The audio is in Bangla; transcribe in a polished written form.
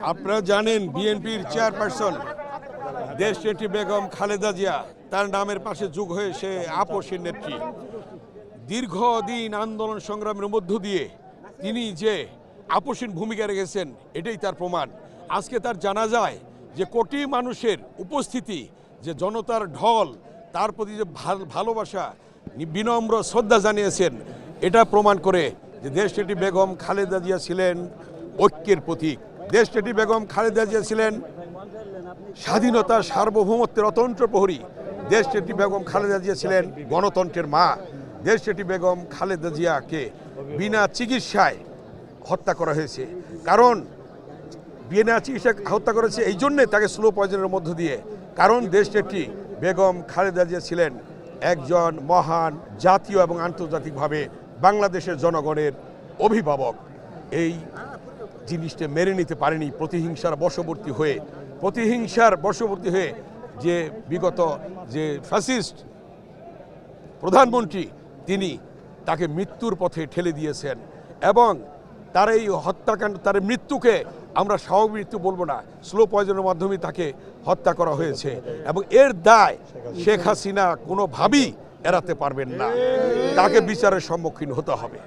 আপনারা জানেন বিএনপির চেয়ারপারসন দেশনেত্রী বেগম খালেদা জিয়া তার নামের পাশে যোগ হয়ে সে আপসের নেত্রী। দীর্ঘদিন আন্দোলন সংগ্রামের মধ্য দিয়ে তিনি যে আপসীন ভূমিকা রেখেছেন এটাই তার প্রমাণ। আজকে তার জানা যায় যে কোটি মানুষের উপস্থিতি, যে জনতার ঢল, তার প্রতি যে ভালোবাসা, বিনম্র শ্রদ্ধা জানিয়েছেন, এটা প্রমাণ করে যে দেশনেত্রী বেগম খালেদা জিয়া ছিলেন ঐক্যের প্রতীক। দেশনেত্রী বেগম খালেদা জিয়া ছিলেন স্বাধীনতার সার্বভৌমত্বের অতন্ত্র প্রহরী। দেশনেত্রী বেগম খালেদা জিয়া ছিলেন গণতন্ত্রের মা। দেশনেত্রী বেগম খালেদা জিয়াকে বিনা চিকিৎসায় হত্যা করা হয়েছে। কারণ বিনা চিকিৎসা হত্যা করেছে এই জন্যে তাকে স্লো পয়জনের মধ্য দিয়ে, কারণ দেশনেত্রী বেগম খালেদা জিয়া ছিলেন একজন মহান জাতীয় এবং আন্তর্জাতিকভাবে বাংলাদেশের জনগণের অভিভাবক। এই জিনিসটা মেনে নিতে পারেনি প্রতিহিংসার বশবর্তী হয়ে যে বিগত যে ফ্যাসিস্ট প্রধানমন্ত্রী তিনি তাকে মৃত্যুর পথে ঠেলে দিয়েছেন। এবং তার এই হত্যাকাণ্ড, তার মৃত্যুকে আমরা স্বাভাবিক মৃত্যু বলবো না, স্লো পয়জনের মাধ্যমে তাকে হত্যা করা হয়েছে। এবং এর দায় শেখ হাসিনা কোনোভাবেই এড়াতে পারবেন না, তাকে বিচারের সম্মুখীন হতে হবে।